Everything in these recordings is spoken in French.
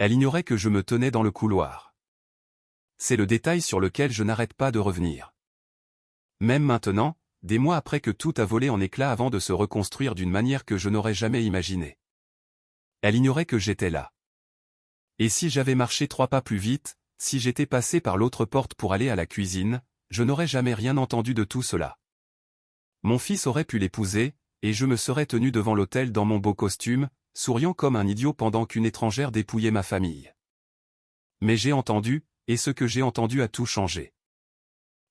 Elle ignorait que je me tenais dans le couloir. C'est le détail sur lequel je n'arrête pas de revenir. Même maintenant, des mois après que tout a volé en éclats avant de se reconstruire d'une manière que je n'aurais jamais imaginée. Elle ignorait que j'étais là. Et si j'avais marché 3 pas plus vite, si j'étais passé par l'autre porte pour aller à la cuisine, je n'aurais jamais rien entendu de tout cela. Mon fils aurait pu l'épouser, et je me serais tenu devant l'autel dans mon beau costume, souriant comme un idiot pendant qu'une étrangère dépouillait ma famille. Mais j'ai entendu, et ce que j'ai entendu a tout changé.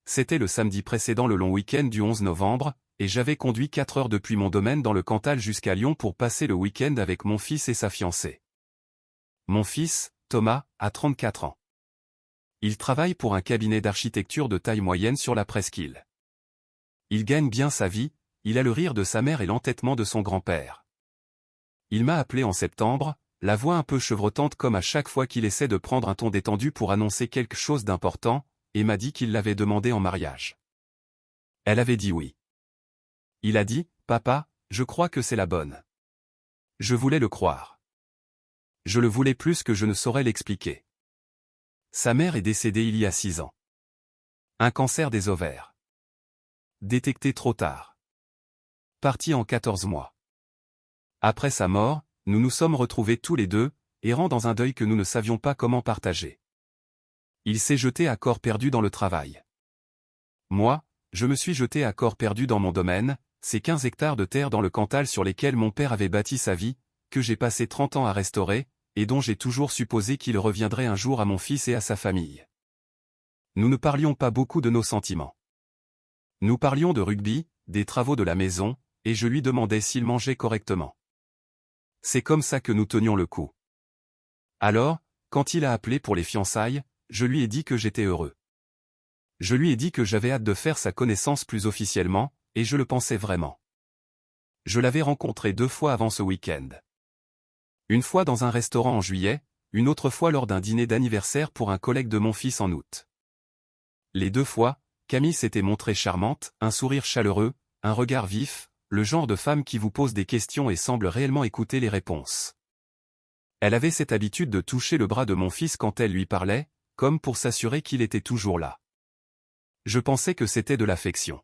C'était le samedi précédent le long week-end du 11 novembre, et j'avais conduit 4 heures depuis mon domaine dans le Cantal jusqu'à Lyon pour passer le week-end avec mon fils et sa fiancée. Mon fils, Thomas, a 34 ans. Il travaille pour un cabinet d'architecture de taille moyenne sur la presqu'île. Il gagne bien sa vie, il a le rire de sa mère et l'entêtement de son grand-père. Il m'a appelé en septembre, la voix un peu chevrotante comme à chaque fois qu'il essaie de prendre un ton détendu pour annoncer quelque chose d'important, et m'a dit qu'il l'avait demandé en mariage. Elle avait dit oui. Il a dit, « Papa, je crois que c'est la bonne. » Je voulais le croire. Je le voulais plus que je ne saurais l'expliquer. Sa mère est décédée il y a 6 ans. Un cancer des ovaires. Détecté trop tard. Parti en 14 mois. Après sa mort, nous nous sommes retrouvés tous les deux, errant dans un deuil que nous ne savions pas comment partager. Il s'est jeté à corps perdu dans le travail. Moi, je me suis jeté à corps perdu dans mon domaine, ces 15 hectares de terre dans le Cantal sur lesquels mon père avait bâti sa vie, que j'ai passé 30 ans à restaurer, et dont j'ai toujours supposé qu'il reviendrait un jour à mon fils et à sa famille. Nous ne parlions pas beaucoup de nos sentiments. Nous parlions de rugby, des travaux de la maison, et je lui demandais s'il mangeait correctement. C'est comme ça que nous tenions le coup. Alors, quand il a appelé pour les fiançailles, je lui ai dit que j'étais heureux. Je lui ai dit que j'avais hâte de faire sa connaissance plus officiellement, et je le pensais vraiment. Je l'avais rencontré 2 fois avant ce week-end. Une fois dans un restaurant en juillet, une autre fois lors d'un dîner d'anniversaire pour un collègue de mon fils en août. Les 2 fois, Camille s'était montrée charmante, un sourire chaleureux, un regard vif, le genre de femme qui vous pose des questions et semble réellement écouter les réponses. Elle avait cette habitude de toucher le bras de mon fils quand elle lui parlait, comme pour s'assurer qu'il était toujours là. Je pensais que c'était de l'affection.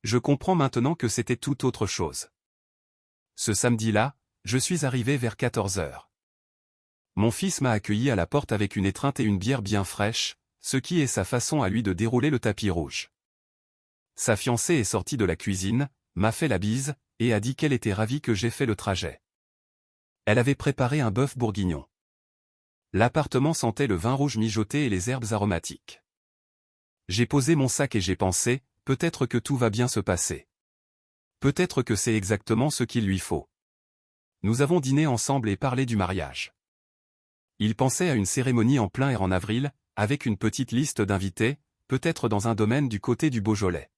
Je comprends maintenant que c'était tout autre chose. Ce samedi-là, je suis arrivé vers 14 heures. Mon fils m'a accueilli à la porte avec une étreinte et une bière bien fraîche, ce qui est sa façon à lui de dérouler le tapis rouge. Sa fiancée est sortie de la cuisine, m'a fait la bise, et a dit qu'elle était ravie que j'ai fait le trajet. Elle avait préparé un bœuf bourguignon. L'appartement sentait le vin rouge mijoté et les herbes aromatiques. J'ai posé mon sac et j'ai pensé, peut-être que tout va bien se passer. Peut-être que c'est exactement ce qu'il lui faut. Nous avons dîné ensemble et parlé du mariage. Il pensait à une cérémonie en plein air en avril, avec une petite liste d'invités, peut-être dans un domaine du côté du Beaujolais.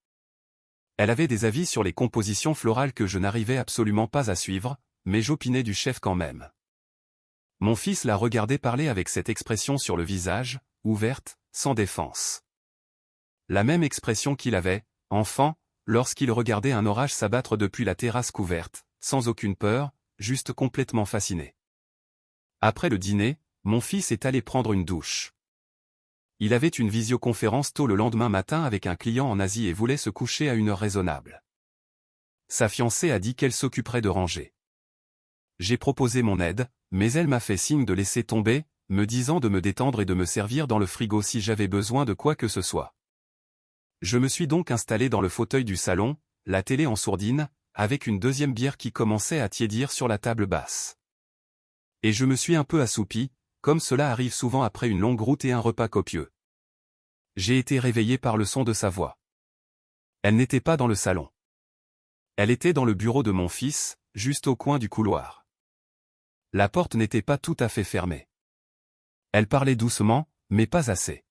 Elle avait des avis sur les compositions florales que je n'arrivais absolument pas à suivre, mais j'opinais du chef quand même. Mon fils la regardait parler avec cette expression sur le visage, ouverte, sans défense. La même expression qu'il avait, enfant, lorsqu'il regardait un orage s'abattre depuis la terrasse couverte, sans aucune peur, juste complètement fasciné. Après le dîner, mon fils est allé prendre une douche. Il avait une visioconférence tôt le lendemain matin avec un client en Asie et voulait se coucher à une heure raisonnable. Sa fiancée a dit qu'elle s'occuperait de ranger. J'ai proposé mon aide, mais elle m'a fait signe de laisser tomber, me disant de me détendre et de me servir dans le frigo si j'avais besoin de quoi que ce soit. Je me suis donc installé dans le fauteuil du salon, la télé en sourdine, avec une deuxième bière qui commençait à tiédir sur la table basse. Et je me suis un peu assoupi, comme cela arrive souvent après une longue route et un repas copieux. J'ai été réveillé par le son de sa voix. Elle n'était pas dans le salon. Elle était dans le bureau de mon fils, juste au coin du couloir. La porte n'était pas tout à fait fermée. Elle parlait doucement, mais pas assez.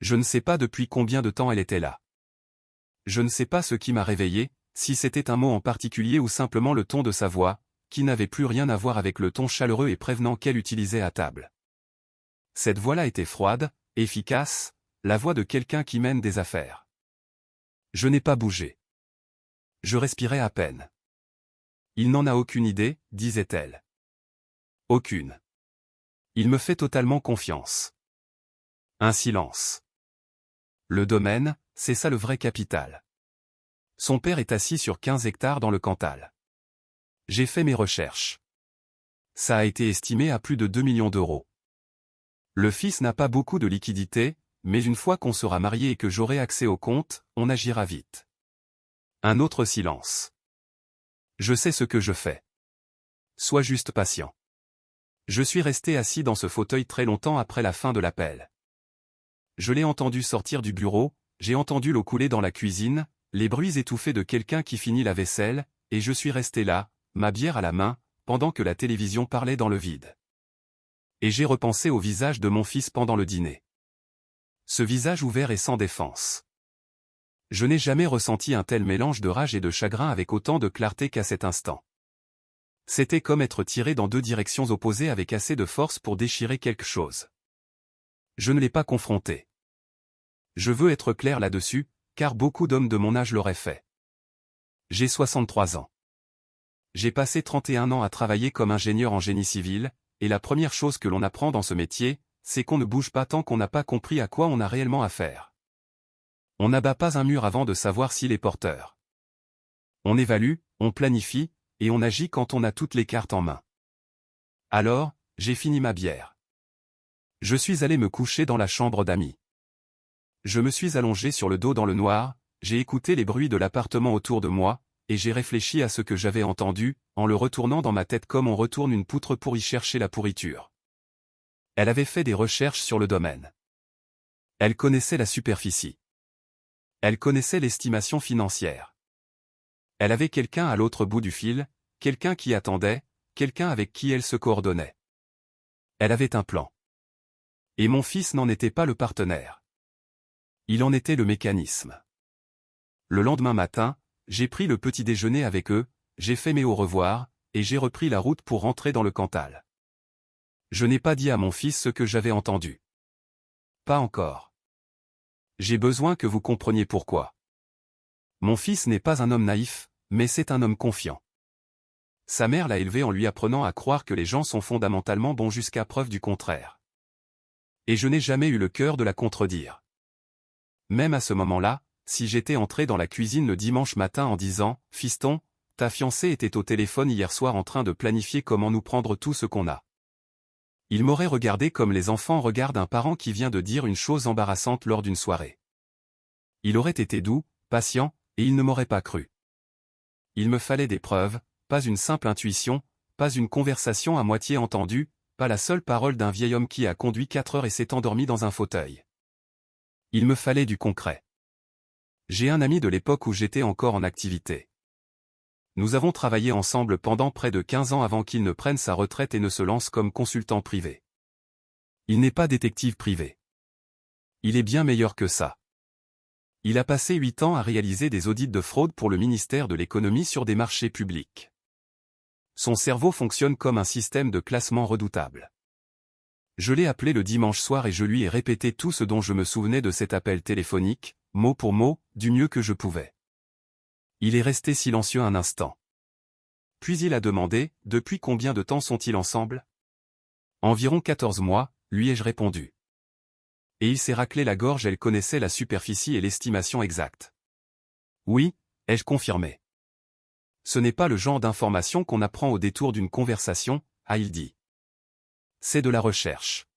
Je ne sais pas depuis combien de temps elle était là. Je ne sais pas ce qui m'a réveillé, si c'était un mot en particulier ou simplement le ton de sa voix, qui n'avait plus rien à voir avec le ton chaleureux et prévenant qu'elle utilisait à table. Cette voix-là était froide, efficace, la voix de quelqu'un qui mène des affaires. Je n'ai pas bougé. Je respirais à peine. Il n'en a aucune idée, disait-elle. Aucune. Il me fait totalement confiance. Un silence. Le domaine, c'est ça le vrai capital. Son père est assis sur 15 hectares dans le Cantal. J'ai fait mes recherches. Ça a été estimé à plus de 2 millions d'euros. Le fils n'a pas beaucoup de liquidités, mais une fois qu'on sera marié et que j'aurai accès au compte, on agira vite. Un autre silence. Je sais ce que je fais. Sois juste patient. Je suis resté assis dans ce fauteuil très longtemps après la fin de l'appel. Je l'ai entendu sortir du bureau, j'ai entendu l'eau couler dans la cuisine, les bruits étouffés de quelqu'un qui finit la vaisselle, et je suis resté là, ma bière à la main, pendant que la télévision parlait dans le vide. Et j'ai repensé au visage de mon fils pendant le dîner. Ce visage ouvert et sans défense. Je n'ai jamais ressenti un tel mélange de rage et de chagrin avec autant de clarté qu'à cet instant. C'était comme être tiré dans deux directions opposées avec assez de force pour déchirer quelque chose. Je ne l'ai pas confronté. Je veux être clair là-dessus, car beaucoup d'hommes de mon âge l'auraient fait. J'ai 63 ans. J'ai passé 31 ans à travailler comme ingénieur en génie civil, et la première chose que l'on apprend dans ce métier, c'est qu'on ne bouge pas tant qu'on n'a pas compris à quoi on a réellement affaire. On n'abat pas un mur avant de savoir s'il est porteur. On évalue, on planifie, et on agit quand on a toutes les cartes en main. Alors, j'ai fini ma bière. Je suis allé me coucher dans la chambre d'amis. Je me suis allongé sur le dos dans le noir, j'ai écouté les bruits de l'appartement autour de moi, et j'ai réfléchi à ce que j'avais entendu, en le retournant dans ma tête comme on retourne une poutre pour y chercher la pourriture. Elle avait fait des recherches sur le domaine. Elle connaissait la superficie. Elle connaissait l'estimation financière. Elle avait quelqu'un à l'autre bout du fil, quelqu'un qui attendait, quelqu'un avec qui elle se coordonnait. Elle avait un plan. Et mon fils n'en était pas le partenaire. Il en était le mécanisme. Le lendemain matin, j'ai pris le petit déjeuner avec eux, j'ai fait mes au revoir, et j'ai repris la route pour rentrer dans le Cantal. Je n'ai pas dit à mon fils ce que j'avais entendu. Pas encore. J'ai besoin que vous compreniez pourquoi. Mon fils n'est pas un homme naïf, mais c'est un homme confiant. Sa mère l'a élevé en lui apprenant à croire que les gens sont fondamentalement bons jusqu'à preuve du contraire. Et je n'ai jamais eu le cœur de la contredire. Même à ce moment-là, si j'étais entré dans la cuisine le dimanche matin en disant « Fiston, ta fiancée était au téléphone hier soir en train de planifier comment nous prendre tout ce qu'on a. » Il m'aurait regardé comme les enfants regardent un parent qui vient de dire une chose embarrassante lors d'une soirée. Il aurait été doux, patient, et il ne m'aurait pas cru. Il me fallait des preuves, pas une simple intuition, pas une conversation à moitié entendue, pas la seule parole d'un vieil homme qui a conduit 4 heures et s'est endormi dans un fauteuil. Il me fallait du concret. J'ai un ami de l'époque où j'étais encore en activité. Nous avons travaillé ensemble pendant près de 15 ans avant qu'il ne prenne sa retraite et ne se lance comme consultant privé. Il n'est pas détective privé. Il est bien meilleur que ça. Il a passé 8 ans à réaliser des audits de fraude pour le ministère de l'économie sur des marchés publics. Son cerveau fonctionne comme un système de classement redoutable. Je l'ai appelé le dimanche soir et je lui ai répété tout ce dont je me souvenais de cet appel téléphonique, mot pour mot, du mieux que je pouvais. Il est resté silencieux un instant. Puis il a demandé, « Depuis combien de temps sont-ils ensemble ?» « Environ 14 mois, lui ai-je répondu. Et il s'est raclé la gorge, elle connaissait la superficie et l'estimation exacte. « Oui, ai-je confirmé. Ce n'est pas le genre d'information qu'on apprend au détour d'une conversation, a-t-il dit. C'est de la recherche.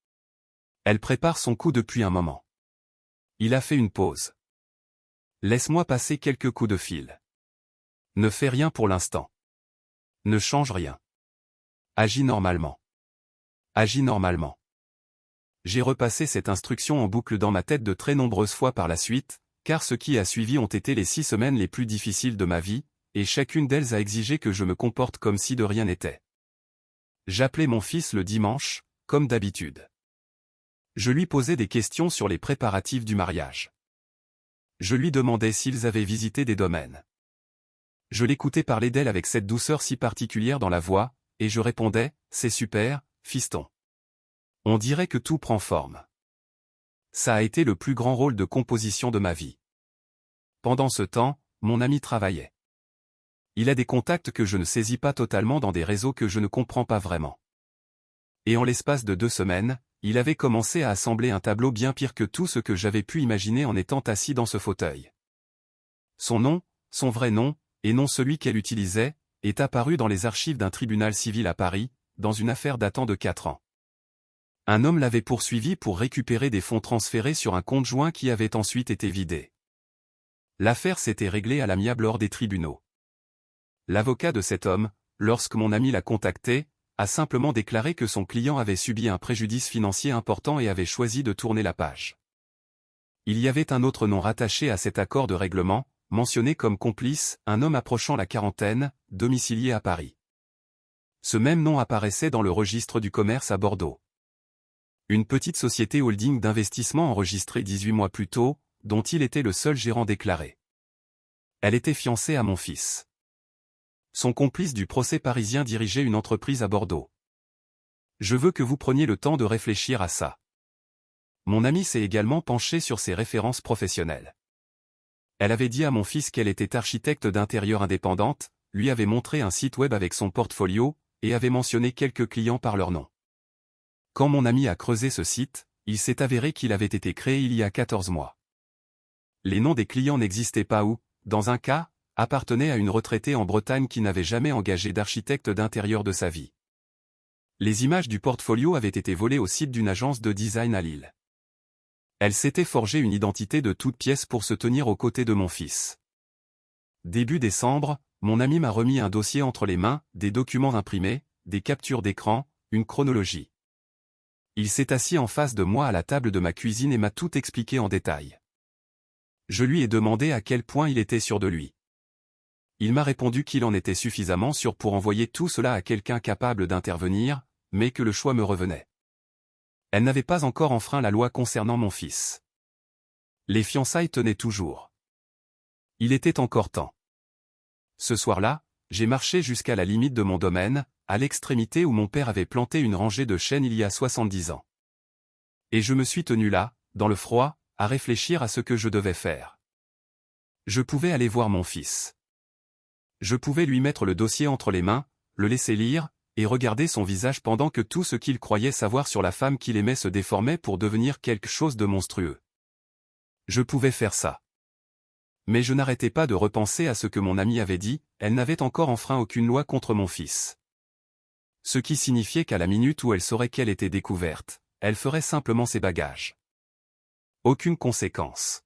Elle prépare son coup depuis un moment. » Il a fait une pause. « Laisse-moi passer quelques coups de fil. Ne fais rien pour l'instant. Ne change rien. Agis normalement. Agis normalement. » J'ai repassé cette instruction en boucle dans ma tête de très nombreuses fois par la suite, car ce qui a suivi ont été les 6 semaines les plus difficiles de ma vie, et chacune d'elles a exigé que je me comporte comme si de rien n'était. J'appelais mon fils le dimanche, comme d'habitude. Je lui posais des questions sur les préparatifs du mariage. Je lui demandais s'ils avaient visité des domaines. Je l'écoutais parler d'elle avec cette douceur si particulière dans la voix, et je répondais, « C'est super, fiston. On dirait que tout prend forme. » Ça a été le plus grand rôle de composition de ma vie. Pendant ce temps, mon ami travaillait. Il a des contacts que je ne saisis pas totalement dans des réseaux que je ne comprends pas vraiment. Et en l'espace de 2 semaines, il avait commencé à assembler un tableau bien pire que tout ce que j'avais pu imaginer en étant assis dans ce fauteuil. Son nom, son vrai nom, et non celui qu'elle utilisait, est apparu dans les archives d'un tribunal civil à Paris, dans une affaire datant de 4 ans. Un homme l'avait poursuivi pour récupérer des fonds transférés sur un compte joint qui avait ensuite été vidé. L'affaire s'était réglée à l'amiable hors des tribunaux. L'avocat de cet homme, lorsque mon ami l'a contacté, a simplement déclaré que son client avait subi un préjudice financier important et avait choisi de tourner la page. Il y avait un autre nom rattaché à cet accord de règlement, mentionné comme complice, un homme approchant la quarantaine, domicilié à Paris. Ce même nom apparaissait dans le registre du commerce à Bordeaux. Une petite société holding d'investissement enregistrée 18 mois plus tôt, dont il était le seul gérant déclaré. Elle était fiancée à mon fils. Son complice du procès parisien dirigeait une entreprise à Bordeaux. Je veux que vous preniez le temps de réfléchir à ça. Mon amie s'est également penchée sur ses références professionnelles. Elle avait dit à mon fils qu'elle était architecte d'intérieur indépendante, lui avait montré un site web avec son portfolio, et avait mentionné quelques clients par leur nom. Quand mon ami a creusé ce site, il s'est avéré qu'il avait été créé il y a 14 mois. Les noms des clients n'existaient pas ou, dans un cas, appartenaient à une retraitée en Bretagne qui n'avait jamais engagé d'architecte d'intérieur de sa vie. Les images du portfolio avaient été volées au site d'une agence de design à Lille. Elle s'était forgé une identité de toutes pièces pour se tenir aux côtés de mon fils. Début décembre, mon ami m'a remis un dossier entre les mains, des documents imprimés, des captures d'écran, une chronologie. Il s'est assis en face de moi à la table de ma cuisine et m'a tout expliqué en détail. Je lui ai demandé à quel point il était sûr de lui. Il m'a répondu qu'il en était suffisamment sûr pour envoyer tout cela à quelqu'un capable d'intervenir, mais que le choix me revenait. Elle n'avait pas encore enfreint la loi concernant mon fils. Les fiançailles tenaient toujours. Il était encore temps. Ce soir-là, j'ai marché jusqu'à la limite de mon domaine, à l'extrémité où mon père avait planté une rangée de chênes il y a 70 ans. Et je me suis tenu là, dans le froid, à réfléchir à ce que je devais faire. Je pouvais aller voir mon fils. Je pouvais lui mettre le dossier entre les mains, le laisser lire, et regarder son visage pendant que tout ce qu'il croyait savoir sur la femme qu'il aimait se déformait pour devenir quelque chose de monstrueux. Je pouvais faire ça. Mais je n'arrêtais pas de repenser à ce que mon ami avait dit, elle n'avait encore enfreint aucune loi contre mon fils. Ce qui signifiait qu'à la minute où elle saurait qu'elle était découverte, elle ferait simplement ses bagages. Aucune conséquence.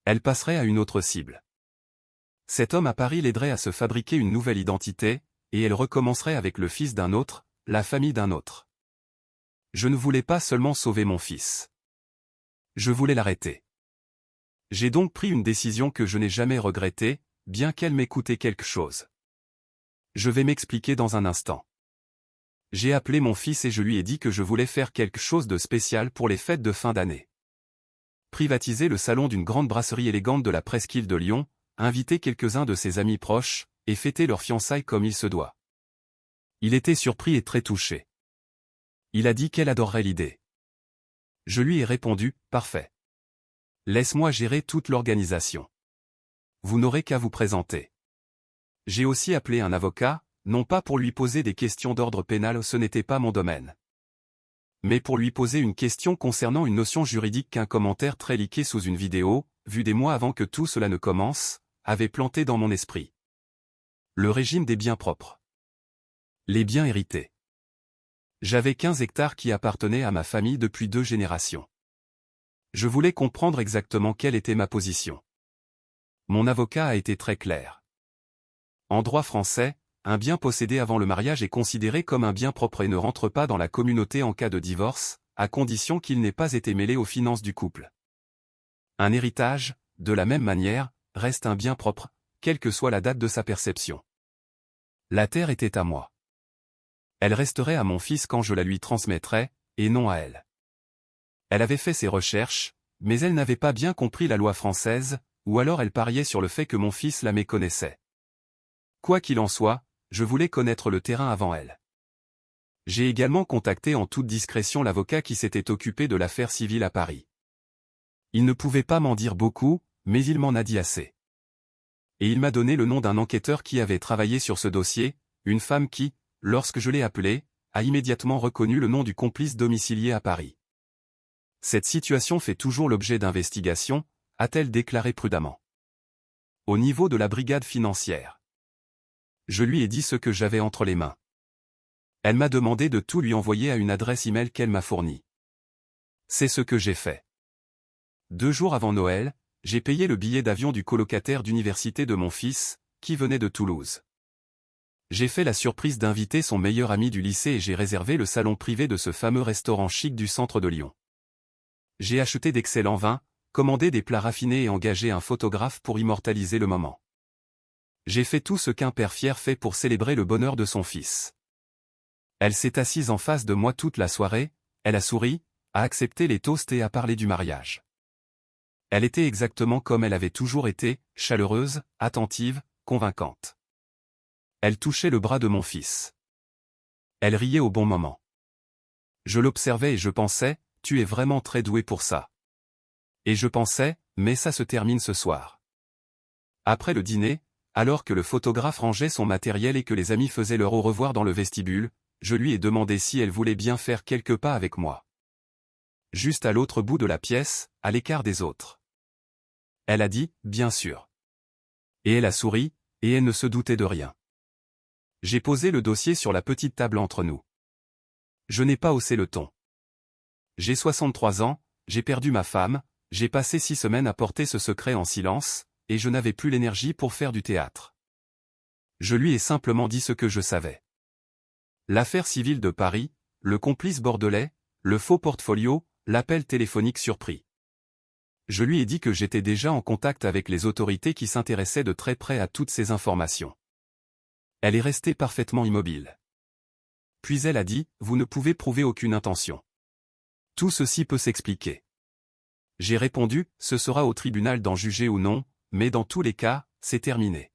Elle passerait à une autre cible. Cet homme à Paris l'aiderait à se fabriquer une nouvelle identité, et elle recommencerait avec le fils d'un autre, la famille d'un autre. Je ne voulais pas seulement sauver mon fils. Je voulais l'arrêter. J'ai donc pris une décision que je n'ai jamais regrettée, bien qu'elle m'ait coûté quelque chose. Je vais m'expliquer dans un instant. J'ai appelé mon fils et je lui ai dit que je voulais faire quelque chose de spécial pour les fêtes de fin d'année. Privatiser le salon d'une grande brasserie élégante de la presqu'île de Lyon, inviter quelques-uns de ses amis proches, et fêter leur fiançailles comme il se doit. Il était surpris et très touché. Il a dit qu'elle adorerait l'idée. Je lui ai répondu, parfait. Laisse-moi gérer toute l'organisation. Vous n'aurez qu'à vous présenter. J'ai aussi appelé un avocat, non pas pour lui poser des questions d'ordre pénal, ce n'était pas mon domaine. Mais pour lui poser une question concernant une notion juridique qu'un commentaire très liqué sous une vidéo, vue des mois avant que tout cela ne commence, avait planté dans mon esprit. Le régime des biens propres. Les biens hérités. J'avais 15 hectares qui appartenaient à ma famille depuis 2 générations. Je voulais comprendre exactement quelle était ma position. Mon avocat a été très clair. En droit français, un bien possédé avant le mariage est considéré comme un bien propre et ne rentre pas dans la communauté en cas de divorce, à condition qu'il n'ait pas été mêlé aux finances du couple. Un héritage, de la même manière, reste un bien propre, quelle que soit la date de sa perception. La terre était à moi. Elle resterait à mon fils quand je la lui transmettrais, et non à elle. Elle avait fait ses recherches, mais elle n'avait pas bien compris la loi française, ou alors elle pariait sur le fait que mon fils la méconnaissait. Quoi qu'il en soit, je voulais connaître le terrain avant elle. J'ai également contacté en toute discrétion l'avocat qui s'était occupé de l'affaire civile à Paris. Il ne pouvait pas m'en dire beaucoup, mais il m'en a dit assez. Et il m'a donné le nom d'un enquêteur qui avait travaillé sur ce dossier, une femme qui, lorsque je l'ai appelée, a immédiatement reconnu le nom du complice domicilié à Paris. Cette situation fait toujours l'objet d'investigations, a-t-elle déclaré prudemment. Au niveau de la brigade financière. Je lui ai dit ce que j'avais entre les mains. Elle m'a demandé de tout lui envoyer à une adresse email qu'elle m'a fournie. C'est ce que j'ai fait. 2 jours avant Noël, j'ai payé le billet d'avion du colocataire d'université de mon fils, qui venait de Toulouse. J'ai fait la surprise d'inviter son meilleur ami du lycée et j'ai réservé le salon privé de ce fameux restaurant chic du centre de Lyon. J'ai acheté d'excellents vins, commandé des plats raffinés et engagé un photographe pour immortaliser le moment. J'ai fait tout ce qu'un père fier fait pour célébrer le bonheur de son fils. Elle s'est assise en face de moi toute la soirée, elle a souri, a accepté les toasts et a parlé du mariage. Elle était exactement comme elle avait toujours été, chaleureuse, attentive, convaincante. Elle touchait le bras de mon fils. Elle riait au bon moment. Je l'observais et je pensais, tu es vraiment très doué pour ça. Et je pensais, mais ça se termine ce soir. Après le dîner, alors que le photographe rangeait son matériel et que les amis faisaient leur au revoir dans le vestibule, je lui ai demandé si elle voulait bien faire quelques pas avec moi. Juste à l'autre bout de la pièce, à l'écart des autres. Elle a dit, bien sûr. Et elle a souri, et elle ne se doutait de rien. J'ai posé le dossier sur la petite table entre nous. Je n'ai pas haussé le ton. J'ai 63 ans, j'ai perdu ma femme, j'ai passé 6 semaines à porter ce secret en silence, et je n'avais plus l'énergie pour faire du théâtre. Je lui ai simplement dit ce que je savais. L'affaire civile de Paris, le complice bordelais, le faux portfolio, l'appel téléphonique surpris. Je lui ai dit que j'étais déjà en contact avec les autorités qui s'intéressaient de très près à toutes ces informations. Elle est restée parfaitement immobile. Puis elle a dit, vous ne pouvez prouver aucune intention. Tout ceci peut s'expliquer. J'ai répondu, ce sera au tribunal d'en juger ou non, mais dans tous les cas, c'est terminé.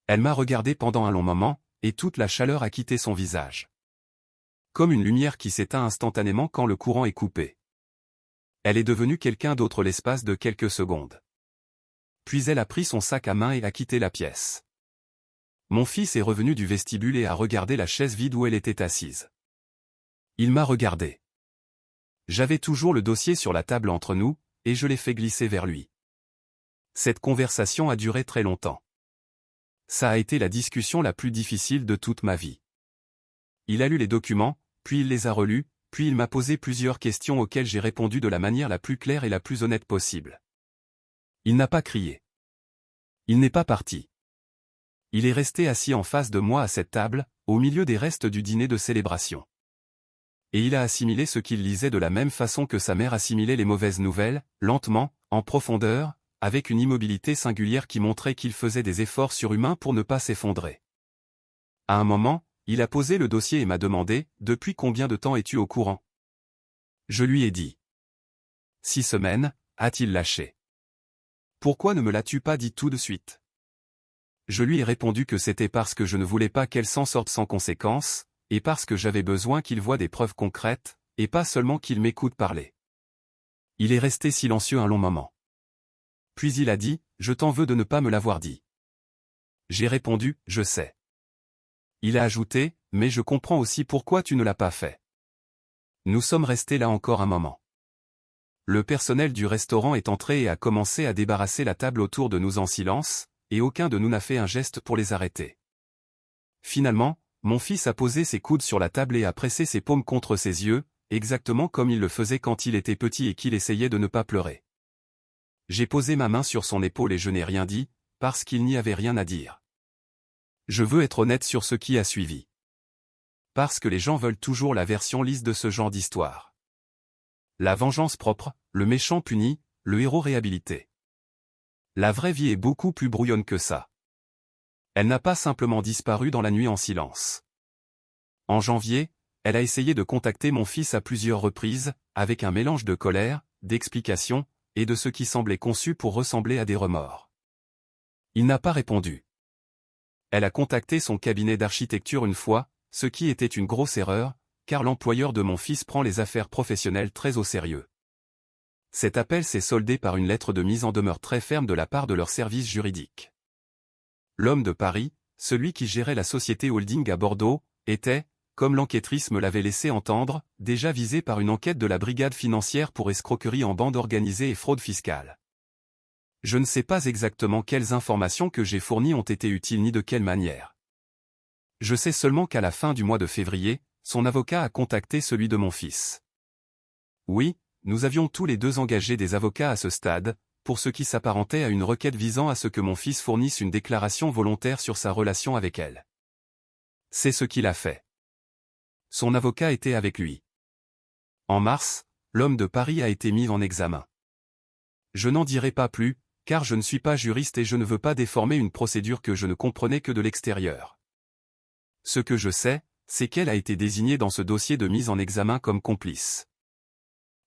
Elle m'a regardé pendant un long moment, et toute la chaleur a quitté son visage. Comme une lumière qui s'éteint instantanément quand le courant est coupé. Elle est devenue quelqu'un d'autre l'espace de quelques secondes. Puis elle a pris son sac à main et a quitté la pièce. Mon fils est revenu du vestibule et a regardé la chaise vide où elle était assise. Il m'a regardé. J'avais toujours le dossier sur la table entre nous, et je l'ai fait glisser vers lui. Cette conversation a duré très longtemps. Ça a été la discussion la plus difficile de toute ma vie. Il a lu les documents, puis il les a relus, puis il m'a posé plusieurs questions auxquelles j'ai répondu de la manière la plus claire et la plus honnête possible. Il n'a pas crié. Il n'est pas parti. Il est resté assis en face de moi à cette table, au milieu des restes du dîner de célébration. Et il a assimilé ce qu'il lisait de la même façon que sa mère assimilait les mauvaises nouvelles, lentement, en profondeur, avec une immobilité singulière qui montrait qu'il faisait des efforts surhumains pour ne pas s'effondrer. À un moment, il a posé le dossier et m'a demandé, « Depuis combien de temps es-tu au courant ?» Je lui ai dit. 6 semaines, a-t-il lâché. Pourquoi ne me l'as-tu pas dit tout de suite? Je lui ai répondu que c'était parce que je ne voulais pas qu'elle s'en sorte sans conséquence, et parce que j'avais besoin qu'il voie des preuves concrètes, et pas seulement qu'il m'écoute parler. Il est resté silencieux un long moment. Puis il a dit, « Je t'en veux de ne pas me l'avoir dit. » J'ai répondu, « Je sais. » Il a ajouté, « Mais je comprends aussi pourquoi tu ne l'as pas fait. » Nous sommes restés là encore un moment. Le personnel du restaurant est entré et a commencé à débarrasser la table autour de nous en silence, et aucun de nous n'a fait un geste pour les arrêter. Finalement, mon fils a posé ses coudes sur la table et a pressé ses paumes contre ses yeux, exactement comme il le faisait quand il était petit et qu'il essayait de ne pas pleurer. J'ai posé ma main sur son épaule et je n'ai rien dit, parce qu'il n'y avait rien à dire. Je veux être honnête sur ce qui a suivi. Parce que les gens veulent toujours la version lisse de ce genre d'histoire. La vengeance propre, le méchant puni, le héros réhabilité. La vraie vie est beaucoup plus brouillonne que ça. Elle n'a pas simplement disparu dans la nuit en silence. En janvier, elle a essayé de contacter mon fils à plusieurs reprises, avec un mélange de colère, d'explication, et de ce qui semblait conçu pour ressembler à des remords. Il n'a pas répondu. Elle a contacté son cabinet d'architecture une fois, ce qui était une grosse erreur, car l'employeur de mon fils prend les affaires professionnelles très au sérieux. Cet appel s'est soldé par une lettre de mise en demeure très ferme de la part de leur service juridique. L'homme de Paris, celui qui gérait la société holding à Bordeaux, était, comme l'enquêtrice me l'avait laissé entendre, déjà visé par une enquête de la brigade financière pour escroquerie en bande organisée et fraude fiscale. Je ne sais pas exactement quelles informations que j'ai fournies ont été utiles ni de quelle manière. Je sais seulement qu'à la fin du mois de février, son avocat a contacté celui de mon fils. Oui, nous avions tous les deux engagé des avocats à ce stade, pour ce qui s'apparentait à une requête visant à ce que mon fils fournisse une déclaration volontaire sur sa relation avec elle. C'est ce qu'il a fait. Son avocat était avec lui. En mars, l'homme de Paris a été mis en examen. Je n'en dirai pas plus, car je ne suis pas juriste et je ne veux pas déformer une procédure que je ne comprenais que de l'extérieur. Ce que je sais, c'est qu'elle a été désignée dans ce dossier de mise en examen comme complice.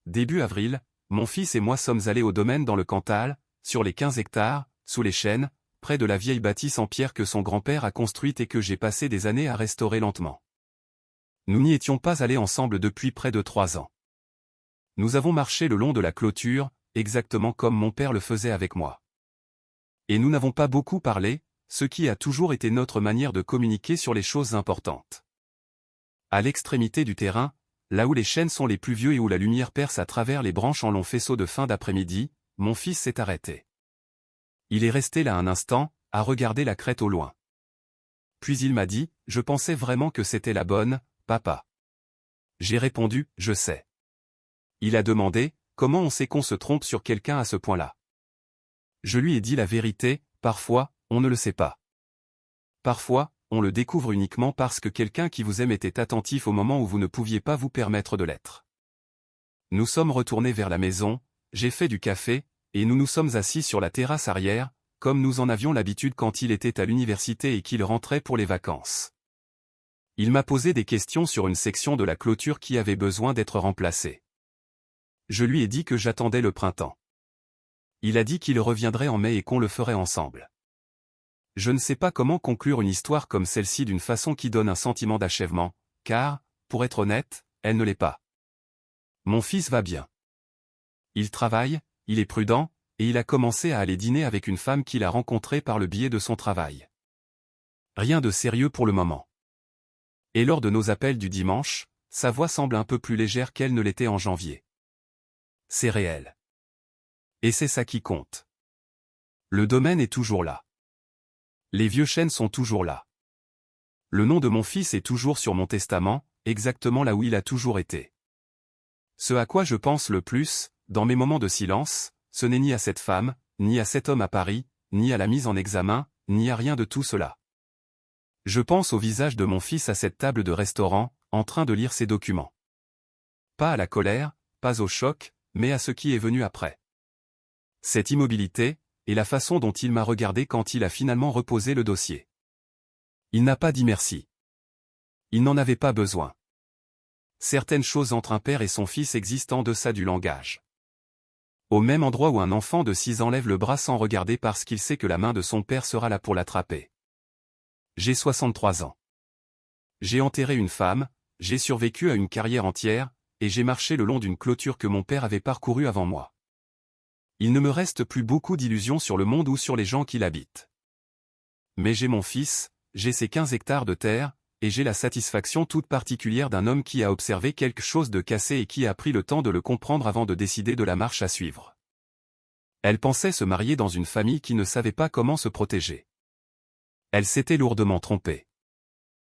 Début avril, mon fils et moi sommes allés au domaine dans le Cantal, sur les 15 hectares, sous les chênes, près de la vieille bâtisse en pierre que son grand-père a construite et que j'ai passé des années à restaurer lentement. Nous n'y étions pas allés ensemble depuis près de 3 ans. Nous avons marché le long de la clôture, exactement comme mon père le faisait avec moi. Et nous n'avons pas beaucoup parlé, ce qui a toujours été notre manière de communiquer sur les choses importantes. À l'extrémité du terrain, là où les chênes sont les plus vieux et où la lumière perce à travers les branches en longs faisceaux de fin d'après-midi, mon fils s'est arrêté. Il est resté là un instant, à regarder la crête au loin. Puis il m'a dit, « Je pensais vraiment que c'était la bonne, papa. » J'ai répondu, « Je sais. » Il a demandé, « Comment on sait qu'on se trompe sur quelqu'un à ce point-là ?» Je lui ai dit la vérité, parfois, on ne le sait pas. Parfois, on le découvre uniquement parce que quelqu'un qui vous aime était attentif au moment où vous ne pouviez pas vous permettre de l'être. Nous sommes retournés vers la maison, j'ai fait du café, et nous nous sommes assis sur la terrasse arrière, comme nous en avions l'habitude quand il était à l'université et qu'il rentrait pour les vacances. Il m'a posé des questions sur une section de la clôture qui avait besoin d'être remplacée. Je lui ai dit que j'attendais le printemps. Il a dit qu'il reviendrait en mai et qu'on le ferait ensemble. Je ne sais pas comment conclure une histoire comme celle-ci d'une façon qui donne un sentiment d'achèvement, car, pour être honnête, elle ne l'est pas. Mon fils va bien. Il travaille, il est prudent, et il a commencé à aller dîner avec une femme qu'il a rencontrée par le biais de son travail. Rien de sérieux pour le moment. Et lors de nos appels du dimanche, sa voix semble un peu plus légère qu'elle ne l'était en janvier. C'est réel. Et c'est ça qui compte. Le domaine est toujours là. Les vieux chênes sont toujours là. Le nom de mon fils est toujours sur mon testament, exactement là où il a toujours été. Ce à quoi je pense le plus, dans mes moments de silence, ce n'est ni à cette femme, ni à cet homme à Paris, ni à la mise en examen, ni à rien de tout cela. Je pense au visage de mon fils à cette table de restaurant, en train de lire ses documents. Pas à la colère, pas au choc, mais à ce qui est venu après. Cette immobilité, et la façon dont il m'a regardé quand il a finalement reposé le dossier. Il n'a pas dit merci. Il n'en avait pas besoin. Certaines choses entre un père et son fils existent en deçà du langage. Au même endroit où un enfant de 6 ans lève le bras sans regarder parce qu'il sait que la main de son père sera là pour l'attraper. J'ai 63 ans. J'ai enterré une femme, j'ai survécu à une carrière entière, et j'ai marché le long d'une clôture que mon père avait parcourue avant moi. Il ne me reste plus beaucoup d'illusions sur le monde ou sur les gens qui l'habitent. Mais j'ai mon fils, j'ai ces 15 hectares de terre, et j'ai la satisfaction toute particulière d'un homme qui a observé quelque chose de cassé et qui a pris le temps de le comprendre avant de décider de la marche à suivre. Elle pensait se marier dans une famille qui ne savait pas comment se protéger. Elle s'était lourdement trompée.